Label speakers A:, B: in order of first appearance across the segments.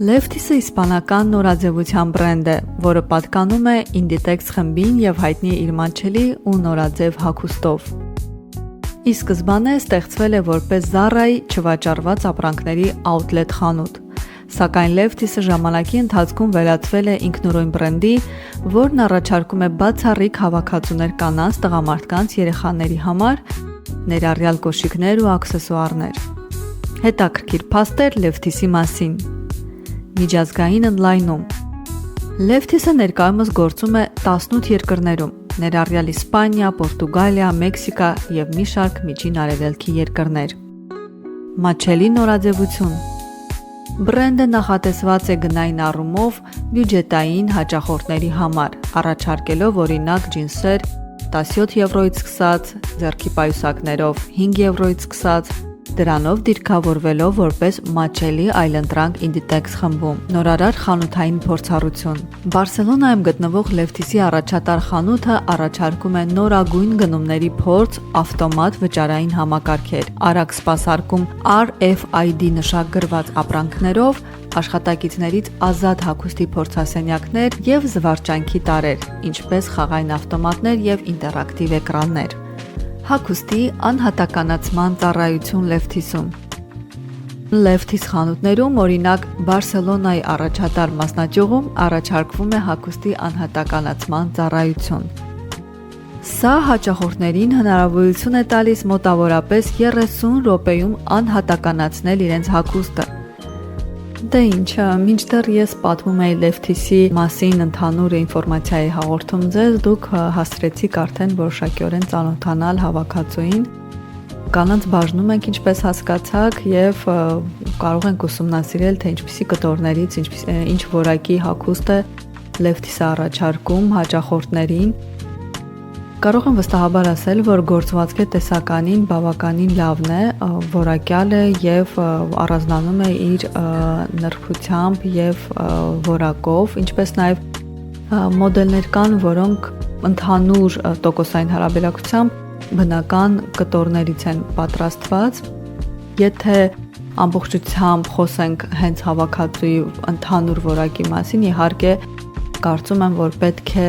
A: Lefties-ը իսպանական նորաձևության բրենդ է, որը պատկանում է Inditex խմբին և հայտնի է իր մատչելի ու նորաձև հագուստով։ Ի սկզբանե ստեղծվել է որպես Zara-ի չվաճառված ապրանքների outlet խանութ, սակայն Lefties-ը ժամանակի ընթացքում վերածվել է ինքնուրույն բրենդի, որն առաջարկում է բացառիկ հավաքածուներ կանանց, տղամարդկանց, երեխաների համար, ներառյալ կոշիկներ ու աքսեսուարներ։ Հետաքրքիր փաստեր Lefties-ի մասին։ Միջազգային ընդլայնում։ Lefties-ը ներկայումս գործում է 18 երկրներում, ներառյալ Իսպանիա, Պորտուգալիա, Մեքսիկա և մի շարք միջին արևելքի երկրներ։ Մատչելի նորաձևություն։ Բրենդը նախատեսված է գնային առումով բյուջետային հաճախորդների համար, առաջարկելով օրինակ ջինսեր 17 եվրոյից սկսած, ձեռքի պայուսակներով 5 եվրոյից սկսած, դրանով դիրքավորվելով որպես մատչելի այլընտրանք Inditex խմբում։ Նորարար խանութային փորձառություն։ Բարսելոնայում գտնվող Lefties-ի առաջատար խանութը առաջարկում է նորագույն գնումների փորձ, ավտոմատ վճարային համակարգեր, արագ սպասարկում RFID նշակ գրված ապրանքներով, աշխատակիցներից ազատ հագուստի փորձասենյակներ և զվարճանքի տարրեր, ինչպես խաղային ավտոմատներ և ինտերակտիվ էկրաններ։ Հագուստի անհատականացման ծառայություն Lefties-ում։ Lefties խանութներում, օրինակ Բարսելոնայի առաջատար մասնաճյուղում առաջարկվում է հագուստի անհատականացման ծառայություն։ Սա հաճախորդներին հնարավորություն է տալիս մոտավորապես 30 րոպեում անհատականացնել իրենց հագուստը։ Դե ինչ, մինչդեռ ես պատմում էի Lefties-ի մասին ընդհանուր ինֆորմացիա էի հաղորդում ձեզ, դուք հասցրեցիք արդեն որոշակիորեն ծանոթանալ հավաքածուին։ Կանանց բաժնում ենք, ինչպես հասկացաք, և կարող ենք ուսումնասիրել, թե ինչպիսի կտորներից, ինչ որակի հագուստ է Lefties-ը առաջարկում հաճախորդներին։ Կարող եմ վստահաբար ասել, որ գործվածքի տեսականին բավականին լավն է, որակյալ է և առանձնանում է իր նրբությամբ և որակով, ինչպես նաև մոդելներ կան, որոնք ընդհանուր տոկոսային հարաբերակցությամբ բնական կտորներից են պատրաստված։ Եթե ամբողջությամբ խոսենք հենց հավաքածուի ընդհանուր որակի մասին, իհարկե կարծում եմ, որ պետք է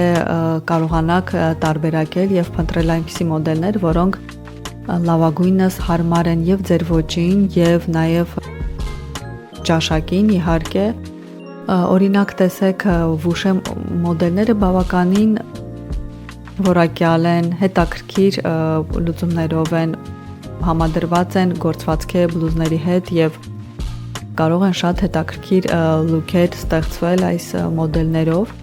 A: կարողանաք տարբերակել և փնտրել այնպիսի մոդելներ, որոնք լավագույնս հարմար են և ձեր ոճին, և նաև ճաշակին, իհարկե։ Օրինակ տեսեք, Վուշե մոդելները բավականին որակյալ են, հետաքրքիր լուծումներով են, համադրված են գործվածքի բլուզների հետ և կարող են շատ հետաքրքիր լուքեր ստեղծվել այս մոդելներով։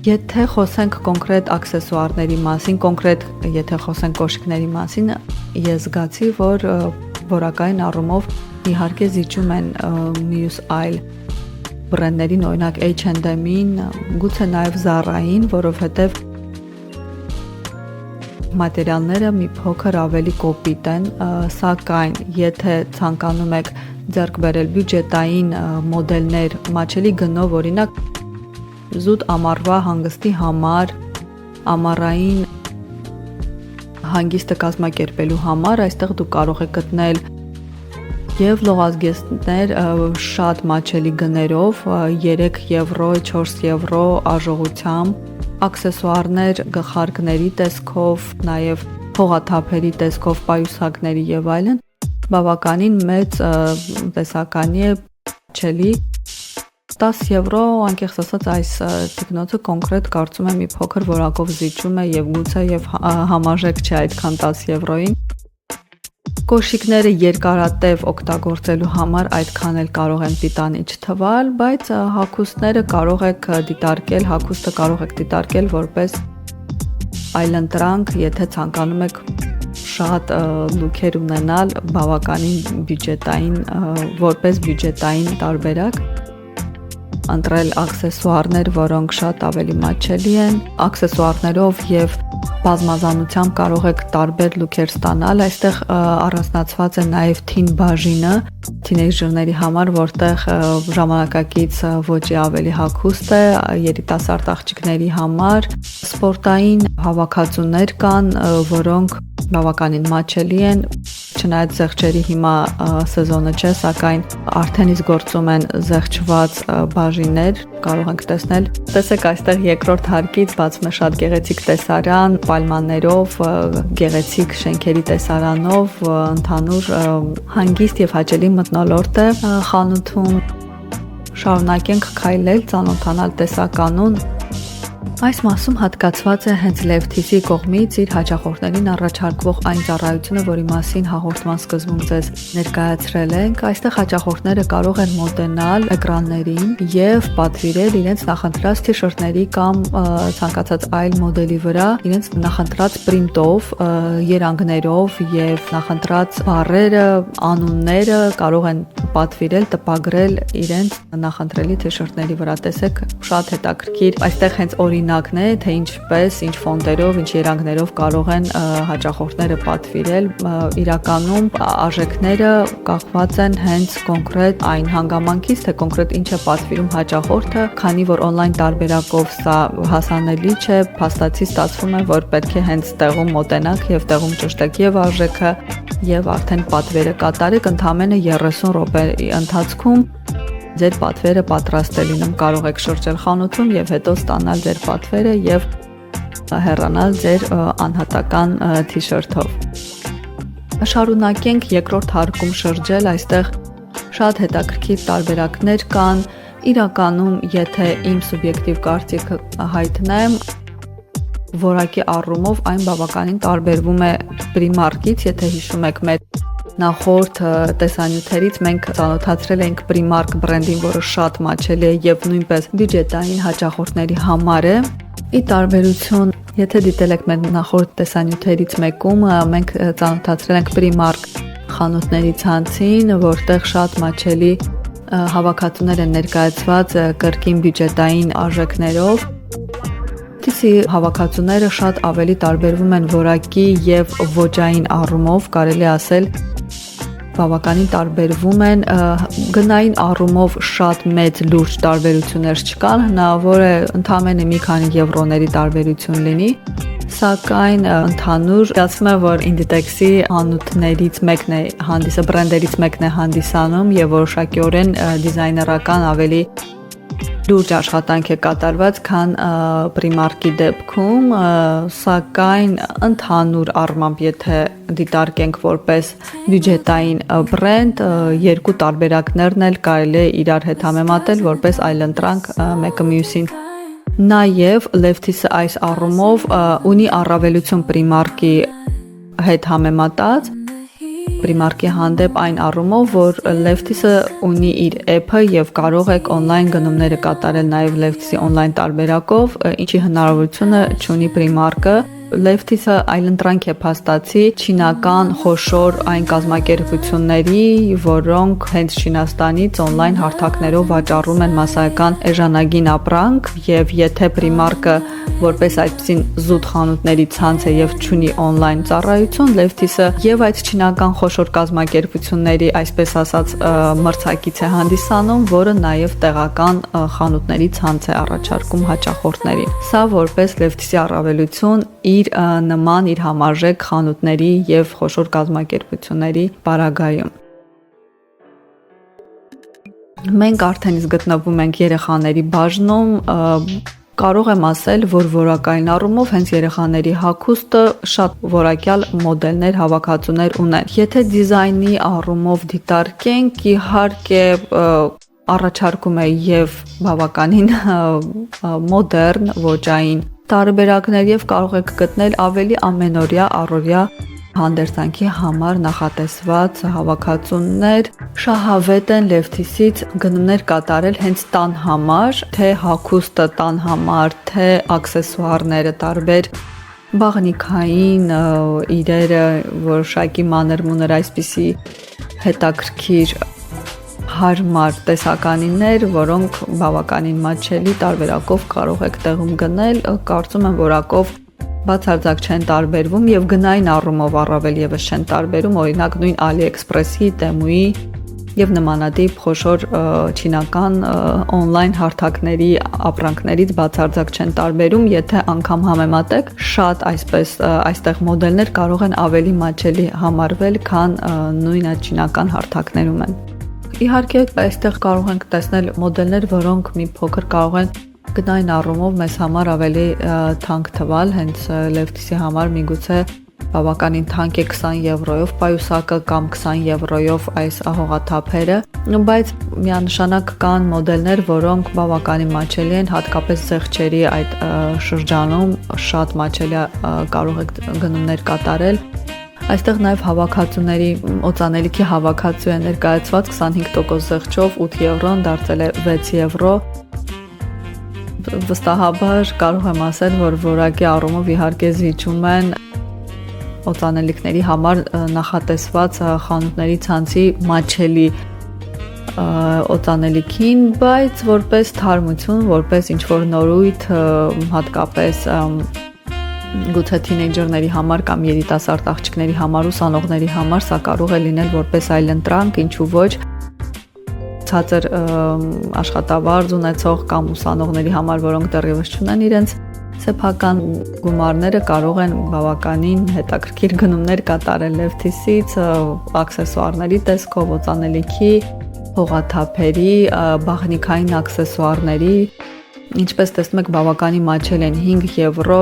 A: Եթե խոսենք կոնկրետ աքսեսուարների մասին, կոնկրետ եթե խոսենք կոշիկների մասին, ես զգացի, որ որակային առումով իհարկե զիջում են մյուս այլ բրենդներին, օրինակ H&M-ին, գուցե նաև Zara-ին, որովհետև մատերիալները մի փոքր ավելի կոպիտ են, սակայն եթե ցանկանում եք ձեռք բերել բյուջետային մոդելներ մատչելի գնով, օրինակ զուտ ամառվա հանգստի համար, ամառային հանգիստը կազմակերպելու համար, այստեղ դուք կարող եք գտնել և լողազգեստներ շատ մատչելի գներով, 3 եվրո, 4 եվրո արժողությամբ, աքսեսուարներ գլխարկների տեսքով, նաև փողաթափերի տեսքով, պայուսակների և այլն, բավականին մեծ տեսականի է մատչելի։ 10 եվրո, անկեղծ ասած, այս տիկնոցը կոնկրետ կարծում եմ մի փոքր որակով զիջում է և գուցե և համարժեք չէ այդքան 10 եվրոյին։ Կոշիկները երկարատև օգտագործելու համար այդքան էլ կարող են պիտանի չթվալ, բայց հագուստները կարող եք դիտարկել, հագուստը կարող եք դիտարկել որպես այլընտրանք, եթե ցանկանում եք շատ լուքեր ունենալ բավականին բյուջետային, որպես բյուջետային տարբերակ, ընտրել աքսեսուարներ, որոնք շատ ավելի մատչելի են, աքսեսուարներով և բազմազանությամբ կարող եք տարբեր լուքեր ստանալ, այստեղ առանձնացված է նաև թին բաժինը, թինեյջերների համար, որտեղ ժամանակակից ոճի ավելի հագուստ է, երիտասարդ աղջիկների համար, սպորտային հավաքածուներ կան, որոնք բավականին մատչելի են, չնայած զեղչերի հիմա սեզոնը չէ, սակայն արդեն իսկ գործում են զեղչված բաժիններ, կարող ենք տեսնել։ Տեսեք, այստեղ երկրորդ հարկից բացվում է շատ գեղեցիկ տեսարան, պալմաներով, գեղեցիկ շենքերի տեսարանով, ընդհանուր հանգիստ եւ հաճելի մթնոլորտ է խանութում։ Շարունակենք քայլել, ծանոթանալ տեսականուն։ Այս մասում հատկացված է հենց Lefties-ի կողմից իր հաճախորդներին առաջարկվող այն ծառայությունը, որի մասին հաղորդման սկզբում ձեզ ներկայացրել ենք։ Այստեղ հաճախորդները կարող են մոտենալ էկրաններին եւ պատվիրել իրենց նախընտրած թիշերտների կամ ցանկացած այլ մոդելի վրա իրենց նախընտրած պրինտով, երանգներով եւ նախընտրած բառերը, անունները կարող են պատվիրել, տպագրել իրենց նախընտրելի թիշերտների վրա։ Տեսեք, շատ հետաքրքիր։ Այստեղ հենց օրինակն է, թե ինչպես, ինչ ֆոնտերով, ինչ երանգներով կարող են հաճախորդները պատվիրել։ Իրականում արժեքները կախված են հենց կոնկրետ այն հանգամանքից, թե կոնկրետ ինչ է պատվիրում հաճախորդը, քանի որ on-line տարբերակով սա հասանելի չէ, փաստացի ստացվում է, որ պետք է հենց տեղում մոտենաք եւ տեղում ճշտեք եւ արժեքը եւ արդեն պատվերը կատարեք ընդամենը 30 րոպեի ընթացքում ձեր պատվերը պատրաստ է լինում, կարող եք շրջել խանութում եւ հետո ստանալ ձեր պատվերը եւ հեռանալ ձեր անհատական թիշերթով։ Շարունակենք երկրորդ հարկում շրջել, այստեղ շատ հետաքրքիր տարբերակներ կան։ Իրականում, եթե իմ սուբյեկտիվ կարծիքը հայտնեմ, որակի առումով այն բավականին տարբերվում է Primark-ից, եթե հիշում եք մեր նախորդ տեսանյութերից մենք ծանոթացրել ենք Primark բրենդին, որը շատ մատչելի է եւ նույնպես բյուջետային հաճախորդների համար է։ Ի տարբերություն, եթե դիտել եք մեր նախորդ տեսանյութերից մեկում, մենք ծանոթացրել ենք Primark խանութների ցանցին, որտեղ շատ մատչելի հավաքածուներ են ներկայացված կրկին բյուջետային արժեքներով։ Դիսի հավաքածուները շատ ավելի տարբերվում են որակի եւ ոճային առումով, կարելի ասել բավականին տարբերվում են, գնային առումով շատ մեծ լուրջ տարբերություններ չկան, հնարավոր է ընդամենը մի քանի եվրոների տարբերություն լինի, սակայն ընդհանուր ասում եմ, որ Inditex-ի անոթներից մեկն է բրենդերից մեկն է հանդիսանում եւ որոշակիորեն դիզայներական ավելի լուրջ աշխատանք է կատարված, քան Primark-ի դեպքում, սակայն ընդհանուր առմամբ, եթե դիտարկենք որպես բյուջետային բրենդ, երկու տարբերակներն էլ կարելի է իրար հետ համեմատել որպես այլընտրանք մեկը մյուսին։ Նաև Lefties-ը այս առումով ունի առավելություն Primark-ի հետ համեմատած, Primark-ի հանդեպ այն առումով, որ Lefties-ը ունի իր app-ը եւ կարող եք on-line գնումները կատարել նաեւ Lefties-ի on-line տարբերակով, ինչի հնարավորությունը չունի Primark-ը։ Lefties-ը այլընտրանք է փաստացի չինական խոշոր այն կազմակերպությունների, որոնք հենց Չինաստանից on-line հարթակներով վաճառում են մասսայական էժանագին ապրանք, եւ եթե Primark-ը որպես այդպիսին զուտ խանութների ցանց է եւ չունի on-line ծառայություն, Lefties-ը եւ այդ չինական խոշոր կազմակերպությունների, այսպես ասած, մրցակից է հանդիսանում, որը նաեւ տեղական խանութների ցանց է առաջարկում հաճախորդներին։ Սա որպես Lefties-ի առավելություն իր նման իր համարժեք խանութների եւ խոշոր կազմակերպությունների պարագայում։ Մենք արդեն իսկ գտնվում ենք երեխաների բաժնում, կարող եմ ասել, որ որակային առումով հենց երեխաների հագուստը շատ որակյալ մոդելներ, հավաքածուներ ունեն։ Եթե դիզայնի առումով դիտարկենք, իհարկե առաջարկում է եւ բավականին մոդեռն ոճային տարբերակներ եւ կարող եք գտնել ավելի ամենօրյա առօրյա հանդերձանքի համար նախատեսված հավաքածուներ, շահավետ են Lefties-ից գնումներ կատարել հենց տան համար, թե հագուստը տան համար, թե աքսեսուարները տարբեր բաղնիքային իրերը, որոշակի մանր-մունր այսպիսի հետաքրքիր հարմար տեսականիներ, որոնք բավականին մատչելի տարբերակով կարող եք տեղում գնել, կարծում եմ որակով բացարձակ չեն տարբերվում եւ գնային առումով առավել եւս չեն տարբերում, օրինակ նույն AliExpress-ի, Temu-ի եւ նմանատիպ խոշոր չինական on-line հարթակների ապրանքներից բացարձակ չեն տարբերում, եթե անգամ համեմատեք, շատ այսպես այստեղ մոդելներ կարող են ավելի մատչելի համարվել, քան նույն այդ չինական հարթակներում են։ Իհարկե, այստեղ կարող ենք տեսնել մոդելներ, որոնք մի փոքր կարող են գնային առումով մեզ համար ավելի թանկ թվալ, հենց Lefties-ի համար միգուցե բավականին թանկ է 20 եվրոյով պայուսակը կամ 20 եվրոյով այս հողաթափերը, բայց միանշանակ կան մոդելներ, որոնք բավականին մատչելի են, հատկապես զեղչերի այդ շրջանում շատ մատչելի կարող եք գնումներ կատարել։ Այստեղ նաև հավաքածուների օծանելիքի հավաքածու է ներկայացված 25% զեղչով 8 եվրոն դարձել է 6 եվրո։ Վստահաբար կարող եմ ասել, որ որակի առումով իհարկե զիջում են օծանելիքների համար նախատեսված խանութների ցանցի մատչելի օծանելիքին, բայց որպես թարմություն, որպես ինչ-որ նորույթ, հատկապես գուցե թինեյջերների համար կամ երիտասարդ աղջիկների համար, ուսանողների համար սա կարող է լինել որպես այլընտրանք, ինչու ոչ ցածր աշխատավարձ ունեցող կամ ուսանողների համար, որոնք դեռևս չունեն իրենց սեփական գումարները, կարող են բավականին հետաքրքիր գնումներ կատարել Lefties-ից, աքսեսուարների տեսքով, օծանելիքի, հողաթափերի, բաղնիքային աքսեսուարների, ինչպես տեսնում եք, բավականին մատչելի են 5 եվրո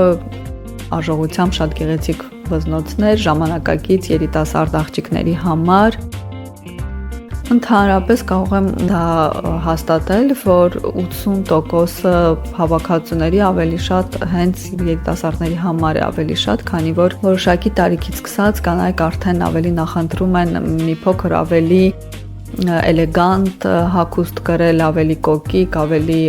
A: արժողությամբ շատ գեղեցիկ վզնոցներ ժամանակակից երիտասարդ աղջիկների համար։ Ընդհանրապես կարող եմ դա հաստատել, որ 80% հավաքածուների ավելի շատ հենց երիտասարդների համար է ավելի շատ, քանի որ որոշակի տարիքից սկսած կանայք արդեն ավելի նախընտրում են մի փոքր ավելի էլեգանտ հագուստ կրել, ավելի կոկիկ, ավելի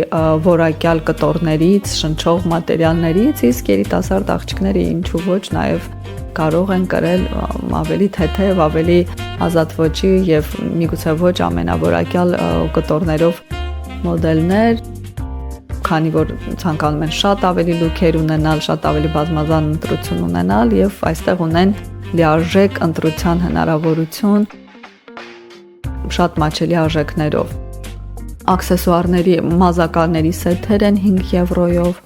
A: որակյալ կտորներից, շնչող մատերիալներից, իսկ երիտասարդ աղջիկները ինչու ոչ նաև կարող են կրել ավելի թեթև, ավելի ազատ ոճի եւ միգուցե ոչ ամենավորակյալ կտորներով մոդելներ, քանի որ ցանկանում են շատ ավելի լուքեր ունենալ, շատ ավելի բազմազան ընտրություն ունենալ եւ այստեղ ունեն լիարժեք ընտրության հնարավորություն շատ մատչելի արժեքներով։ Աքսեսուարների մազակալների սեթեր են 5 եվրոյով։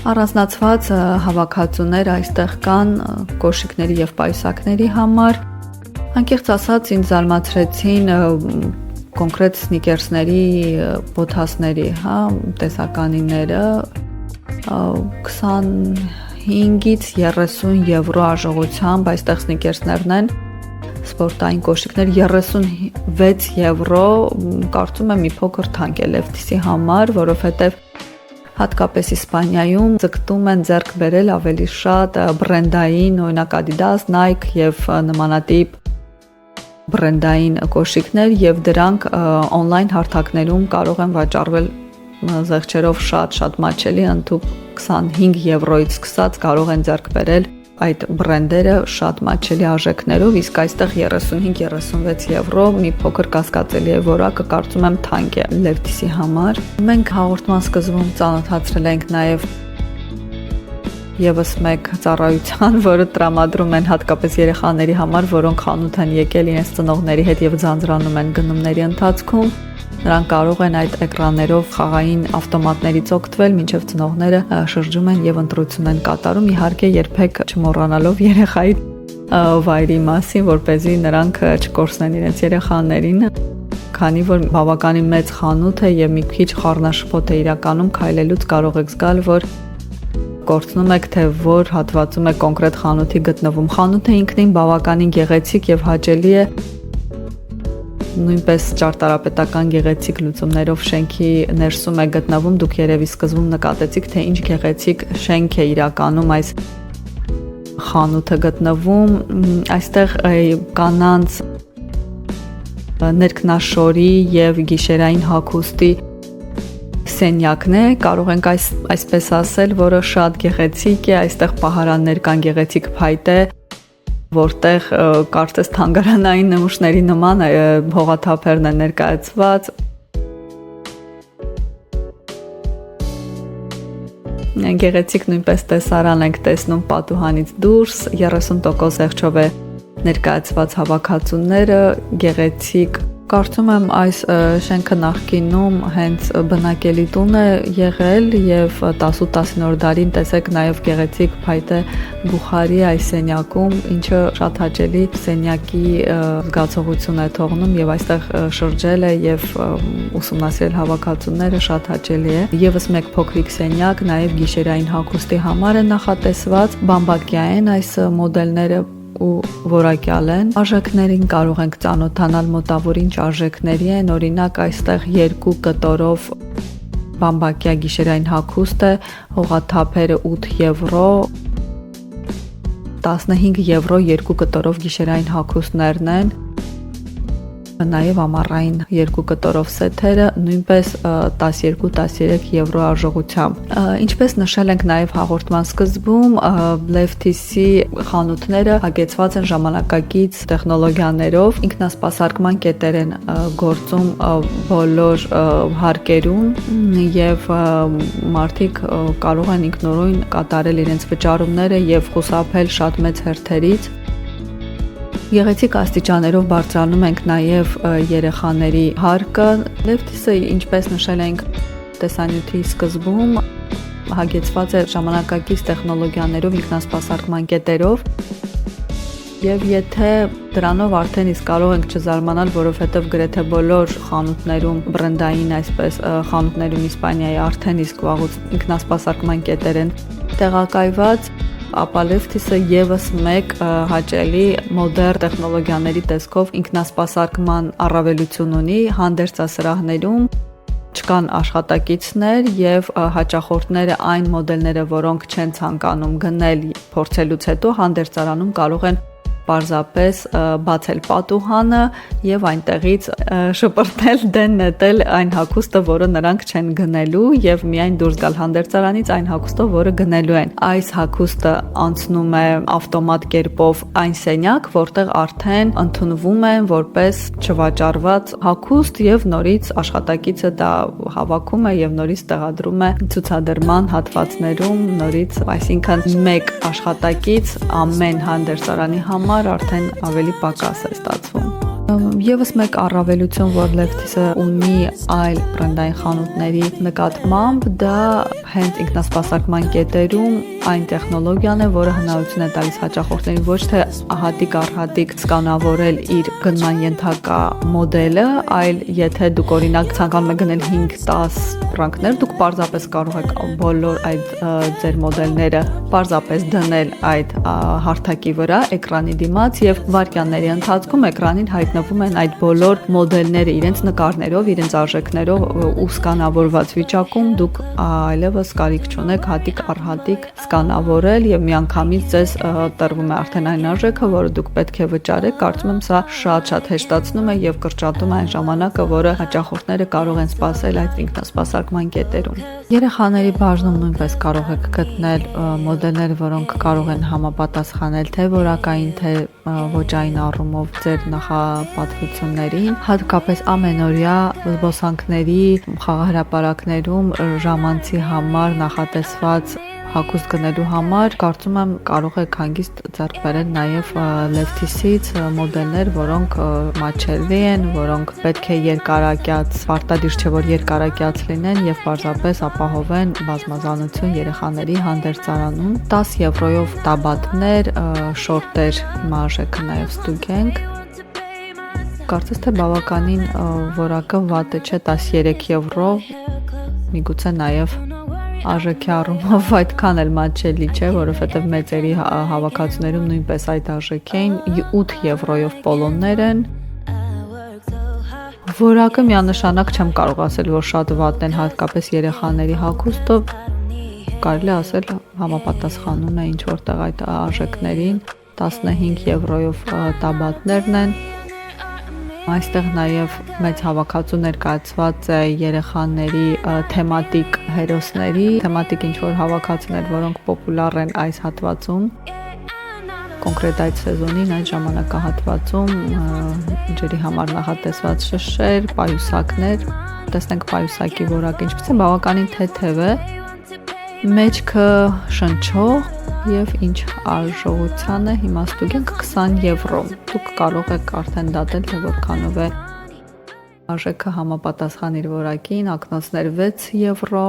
A: Առանձնացված հավաքածուներ այստեղ կան կոշիկների եւ պայուսակների համար։ Անկեղծ ասած, ինձ զարմացրեցին կոնկրետ սնիկերսների բոթասների, տեսականիները 25-ից 30 եվրո արժողությամբ այստեղ սնիկերսներն են, սպորտային կոշիկներ 36 եվրո, կարծում եմ մի փոքր թանկ է Lefties-ի համար, որովհետև հատկապես Իսպանիայում ձգտում են ձեռք բերել ավելի շատ բրենդային, օրինակ Adidas, Nike եւ նմանատիպ բրենդային կոշիկներ եւ դրանք on-line հարթակներում կարող են վաճառվել զեղչերով շատ մատչելի, ընդհուպ 25 եվրոից սկսած կարող են ձեռք բերել այդ բրենդերը շատ մատչելի արժեքներով, իսկ այստեղ 35-36 եվրո մի փոքր կասկածելի է որակը, կարծում եմ թանկ է Lefties-ի համար։ Մենք հաղորդման սկզբում ծանոթացրել ենք նաև եւս մեկ ծառայության, որը տրամադրում են հատկապես երեխաների համար, որոնք խանութ են եկել իրենց ծնողների հետ եւ ձանձրանում են գնումների ընթացքում։ Նրանք կարող են այդ էկրաններով խաղային ավտոմատներից օգտվել, մինչև ծնողները շրջում են եւ ընտրություն են կատարում, իհարկե երբեք չմոռանալով երեխայի վայրի մասին, որպեսզի նրանք չկորցնեն իրենց երեխաներին, քանի որ բավականին մեծ խանութ է եւ մի քիչ խառնաշփոթ է իրականում, քայլելուց կարող եք զգալ, որ կորցնում եք թե որ հատվածում է կոնկրետ խանութի գտնվում։ Խանութը ինքնին բավականին գեղեցիկ եւ հաճելի է, նույնպես ճարտարապետական գեղեցիկ լուծումներով շենքի ներսում է գտնվում, դուք երևի սկզբում նկատեցիք, թե ինչ գեղեցիկ շենք է իրականում այս խանութը գտնվում, այստեղ կանանց ներքնաշորի եւ գիշերային հագուստի սենյակն է, կարող ենք այսպես ասել, որը շատ գեղեցիկ է, այստեղ պահարաններ կան, գեղեցիկ փայտե, որտեղ կարծես թանգարանային նմուշների նման հողաթափերն են ներկայացված։ Գեղեցիկ նույնպես տեսարան ենք տեսնում պատուհանից դուրս, 30% եղջով է ներկայացված հավաքածուները, գեղեցիկ։ Կարծում եմ այս շենքը նախկինում հենց բնակելի տուն է եղել եւ 18-19-րդ դարին տեսեք նաեւ գեղեցիկ փայտե բուխարի այս սենյակում, ինչը շատ հաճելի սենյակի զգացողություն է թողնում եւ այստեղ շրջել է եւ ուսումնասիրել հավաքածուները շատ հաճելի է։ Եվս մեկ փոքրիկ սենյակ նաեւ գիշերային հագուստի համար է նախատեսված, բամբակյա են այս մոդելները ու որակյալ են։ Արժեքներին կարող ենք ծանոթանալ մոտավոր ինչ արժեքների են, օրինակ այստեղ 2 կտորով բամբակյա գիշերային հագուստ է, հողաթափերը 8 եվրո, 15 եվրո 2 կտորով գիշերային հագուստներն են։ Նաև ամառային 2 կտորով սեթերը նույնպես 12-13 եվրո արժողությամբ։ Ինչպես նշել ենք նաև հաղորդման սկզբում, Lefties-ի խանութները հագեցված են ժամանակակից տեխնոլոգիաներով, ինքնասպասարկման կետեր են գործում բոլոր հարկերում եւ մարդիկ կարող են ինքնուրույն կատարել իրենց վճարումները եւ խուսափել շատ մեծ հերթերից։ Գեղեցիկ աստիճաններով բարձրանում ենք նաև երեխաների հարկը։ Lefties-ը, ինչպես նշել ենք տեսանյութի սկզբում, հագեցված է ժամանակակից տեխնոլոգիաներով, ինքնասպասարկման կետերով։ Եվ եթե դրանով արդեն իսկ կարող ենք չզարմանալ, որովհետև գրեթե բոլոր խանութներում, բրենդային այսպես խանութներում Իսպանիայի արդեն իսկ վաղուց ինքնասպասարկման կետեր են տեղակայված, ապա Lefties-ը եւս մեկ հաճելի մոդեռն տեխնոլոգիաների տեսքով ինքնասպասարկման առավելություն ունի հանդերձասրահներում չկան աշխատակիցներ եւ հաճախորդները այն մոդելները, որոնք չեն ցանկանում գնել փորձելուց հետո հանդերձարանում կարող են պարզապես բացել պատուհանը եւ այնտեղից շպրտել դեն նետել այն հագուստը, որը նրանք չեն գնելու եւ միայն դուրս գալ հանդերձարանից այն հագուստով, որը գնելու են։ Այս հագուստը անցնում է ավտոմատ կերպով այն սենյակ, որտեղ արդեն ընդունվում են որպես չվաճառված հագուստ եւ նորից աշխատակիցը դա հավաքում է եւ նորից տեղադրում է ցուցադրման հատվածներում նորից, այսինքն մեկ աշխատակից ամեն հանդերձարանի համար արդեն ավելի պակաս է ստացվում։ Եվս մեկ առավելություն, որ Lefties-ը ունի այլ բրենդային խանութների նկատմամբ, դա հենց ինքնասպասարկման կետերում այն տեխնոլոգիան է, որը հնարավորություն է տալիս հաճախորդներին ոչ թե հատիկ առ հատիկ սկանավորել իր գնման ենթակա մոդելը, այլ եթե դուք օրինակ ցանկանում եք գնել 5-10 ֆրանկներ, դուք պարզապես կարող եք բոլոր այդ ձեր մոդելները պարզապես դնել այդ հարթակի վրա էկրանի դիմաց եւ վայրկյանների ընթացքում էկրանին հայտնվում են այդ բոլոր մոդելները իրենց նկարներով, իրենց արժեքներով ու սկանավորված վիճակում դուք այլևս կարիք չունեք հատիկ առ հատիկ սկանավորել եւ միանգամից ձեզ տրվում է արդեն այն արժեքը, որը դուք պետք է վճարեք։ Կարծում եմ սա շատ հեշտացնում է եւ կրճատում է այն ժամանակը, որը հաճախորդները կարող են սպասել այդ ինքնասպասարկման կետերում։ Երեխաների բաժնում նույնպես կարող եք գտնել մոդելներ, որոնք կարող են համապատասխանել թե որակային, թե ոճային առումով ձեր նախապատվություններին, հատկապես ամենօրյա զբոսանքների խաղահրապարակներում ժամանցի համար նախատեսված հագուստ գնելու համար կարծում եմ կարող եք հանգիստ ձեռք բերել նաև Lefties-ից մոդելներ, որոնք մատչելի են, որոնք պետք է երկարակյաց, պարտադիր չէ որ երկարակյաց լինեն եւ պարզապես ապահովեն բազմազանություն երեխաների հանդերձարանում։ 10 եվրոյով տաբատներ, շորտեր, մարժեքը նաև ստուգենք։ Կարծես թե բավականին որակը վատը չէ, 13 եվրո, միգուցե նաև արժեքի առումով այդքան էլ մատչելի չէ, որովհետև մեծերի հավաքածուներում նույնպես այդ արժեք էին, 8 եվրոյով պոլոններ են։ Որակը միանշանակ չեմ կարող ասել, որ շատ վատն են, հատկապես երեխաների հագուստը, կարելի ասել համապատասխանում է ինչ որտեղ այդ արժեքներին, 15 եվրոյով տաբատներն են։ Այստեղ նաև մեծ հավաքածու ներկայացված է երեխաների թեմատիկ հերոսների, թեմատիկ ինչ-որ հավաքածուներ, որոնք պոպուլար են այս հատվածում, կոնկրետ այդ սեզոնին, այդ ժամանակահատվածում, ջրի համար նախատեսված շշեր, պայուսակներ, տեսնենք պայուսակի որակը ինչպես է, բավականին թեթև է, Մեջքը շնչող եւ ինչ արժողությանը հիմա ստուգենք 20 եվրո։ Դուք կարող եք արդեն դատել, թե որքանով է արժեքը համապատասխան իր որակին, ակնոցներ 6 եվրո,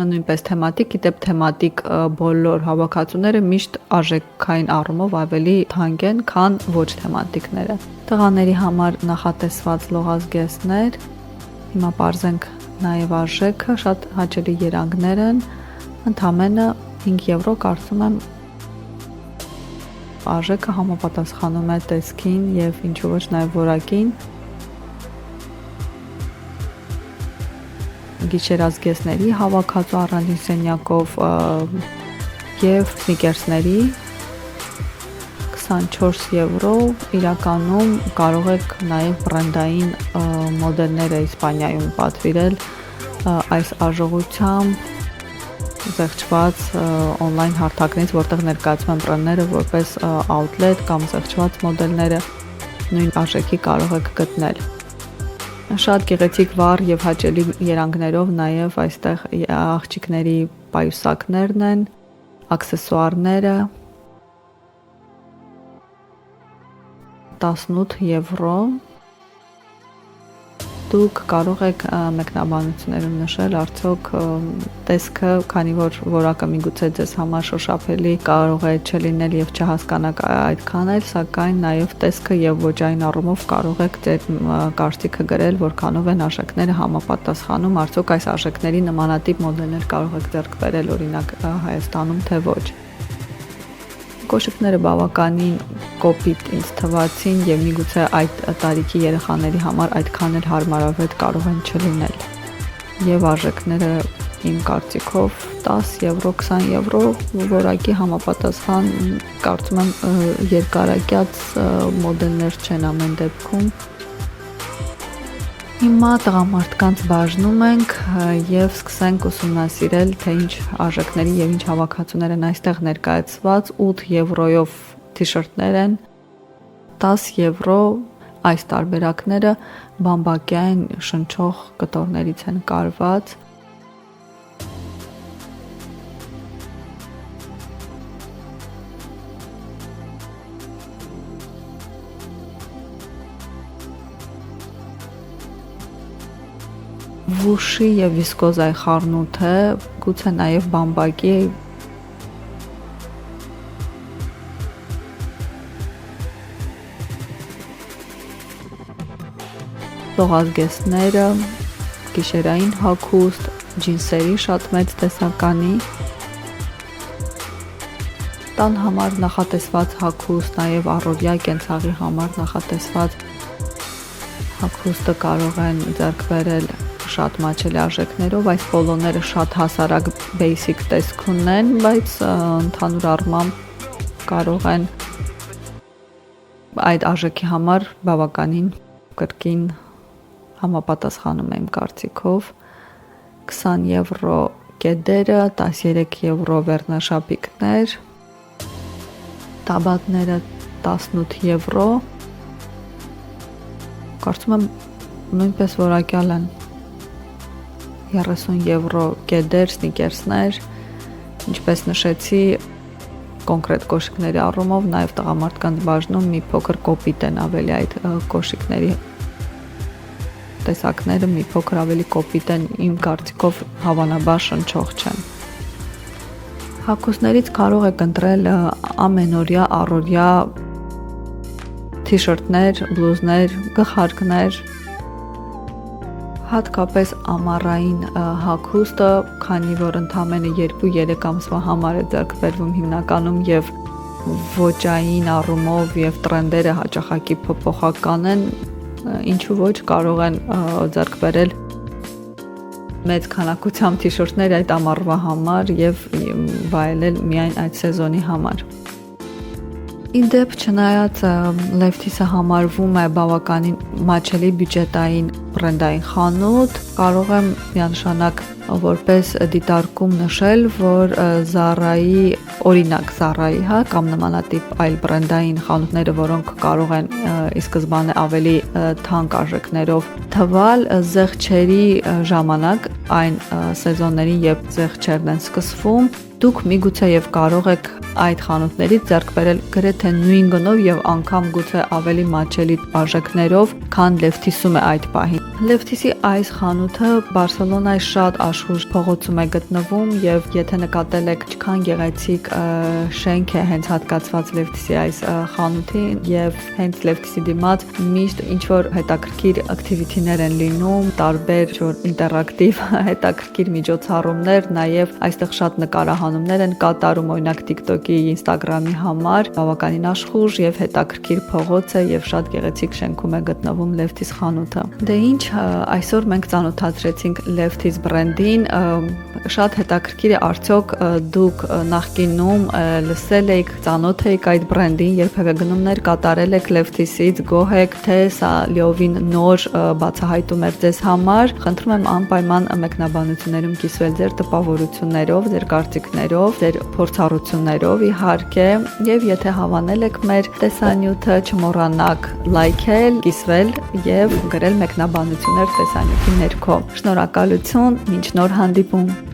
A: նույնպես թեմատիկ, գիտեք թեմատիկ բոլոր հավաքածուները միշտ արժեքային առումով ավելի թանկ են, քան ոչ թեմատիկները։ Տղաների համար նախատեսված լողազգեստներ, հիմա բարձենք նաև արժեքը, շատ հաճելի երանգներ են, ընդամենը 5 եվրո կարծում եմ արժեքը համապատասխանում է տեսքին եւ ինչու ոչ նաև որակին։ Գիշերազգեստների հավաքածու առանձին սենյակով եւ սնիկերսների 24 եվրո, իրականում կարող եք նաև բրենդային մոդելները Իսպանիայում պատվիրել այս արժողությամբ զեղչված on-line հարթակներից, որտեղ ներկայացում են բրենդները որպես outlet կամ զեղչված մոդելները նույն արժեքի կարող եք գտնել։ Շատ գեղեցիկ վառ եւ հաճելի երանգներով նաև այստեղ աղջիկների պայուսակներն են, աքսեսուարները 18 եվրո։ Դուք կարող եք մեկնաբանություններում նշել արդյոք տեսքը, քանի որ որակը միգուցե ձեզ համար շոշափելի կարող է չլինել եւ չհասկանաք այդքան էլ, սակայն նաեւ տեսքը եւ ոճային առումով կարող եք ձեր կարծիքը գրել, որքանով են արժեքները համապատասխանում, արդյոք այս արժեքների նմանատիպ մոդելներ կարող եք ձեռք բերել օրինակ Հայաստանում, թե ոչ։ Կոշիկները բավականին կոպիտ ինձ թվացին եւ միգուցե այդ տարիքի երեխաների համար այդքան էլ հարմարավետ կարող են չլինել։ Եվ արժեքները իմ կարծիքով 10 եվրո, 20 եվրո որակի համապատասխան կարծում եմ երկարակյաց մոդելներ չեն ամեն դեպքում։ Հիմա տղամարդկանց բաժնում ենք եւ սկսենք ուսումնասիրել, թե ինչ արժեքների եւ ինչ հավաքածուներ են այստեղ ներկայացված։ 8 եվրոյով թիշերտներ են, 10 եվրո այս տարբերակները բամբակյան շնչող կտորներից են կարված։ Վուշի եւ վիսկոզայի խառնուրդ է, գուցե նաեւ բամբակի լողազգեստները, գիշերային հագուստ, ջինսերի շատ մեծ տեսականի, տան համար նախատեսված հագուստ, նաեւ առօրյա կենցաղի համար նախատեսված հագուստը կարող են ձեռք բերել շատ մաչելի արժեքներով, այս պոլոները շատ հասարակ basic տեսք ունեն, բայց ընդհանուր առմամբ կարող են այդ արժեքի համար բավականին կրկին համապատասխանում եմ կարծիքով 20 եվրո կեդերը, 13 եվրո վերնաշապիկներ, տաբատները 18 եվրո, կարծում եմ նույնպես որակյալ են 30 եվրո կեդեր, սնիկերսներ, ինչպես նշեցի, կոնկրետ կոշիկների առումով, նաև տղամարդկանց բաժնում մի փոքր կոպիտ են ավելի այդ կոշիկների տեսակները մի փոքր ավելի կոպիտ են, իմ կարծիքով հավանաբար շնչող չեն։ Հագուստներից կարող եք ընտրել ամենօրյա, առօրյա թիշերտներ, բլուզներ, գլխարկներ, հատկապես ամառային հագուստը, քանի որ ընդամենը 2-3 ամսվա համար է ձեռք բերվում հիմնականում եւ ոճային առումով եւ տրենդերը հաճախակի փոփոխական են, ինչու ոչ կարող են ձեռք բերել մեծ քանակությամբ թիշերտներ այդ ամառվա համար եւ վայելել միայն այդ սեզոնի համար։ Իդեպ չնայած Lefties-ը համարվում է բավականին մաչելի բյուջետային բրենդային խանութ, կարող եմ միանշանակ որպես դիտարկում նշել, որ Zara-ի, օրինակ Zara-ի, կամ նմանատիպ այլ բրենդային խանութները, որոնք կարող են ի սկզբանե ավելի թանկ արժեքներով թվալ, զեղչերի ժամանակ այն սեզոններին, երբ զեղչերն են սկսվում, դուք միգուցե եւ կարող եք այդ խանութներից ձեռք բերել գրեթե նույն գնով եւ անգամ գուցե ավելի մատչելի բաժակներով, քան Lefties-ում է այդ պահին։ Lefties-ի այս խանութը Բարսելոնայի շատ աշխույժ փողոցում է գտնվում եւ եթե նկատել եք ինչքան գեղեցիկ շենք է հենց հատկացված Lefties-ի այս խանութին եւ հենց Lefties-ի դիմաց միշտ ինչ որ հետաքրքիր activity-ներ են լինում, տարբեր ինչ որ ինտերակտիվ հետաքրքիր միջոցառումներ, նաեւ այստեղ շատ նկարահանումներ են կատարում, օրինակ TikTok-ի, Instagram-ի համար, բավականին աշխույժ եւ հետաքրքիր փողոց է եւ շատ գեղեցիկ շենքում է գտնվում Lefties խանութը։ Դե ինչ, այսօր մենք ծանոթացրեցինք Lefties բրենդին, շատ հետաքրքիր է արդյոք դուք նախկինում լսել եք, ծանոթ եք այդ բրենդին, երբևէ գնումներ կատարել եք Lefties-ից, գոհ եք, թե սա լիովին նոր բացահայտում էր ձեզ համար։ Խնդրում եմ անպայման մեկնաբանություններում կիսվել ձեր տպավորություններով, ձեր կարծիքներով, ձեր փորձառություններով իհարկե, եւ եթե հավանել եք մեր տեսանյութը, չմոռանաք լայքել, կիսվել եւ գրել մեկնաբանություններ տեսանյութի ներքո։ Շնորհակալություն, մինչ նոր հանդիպում։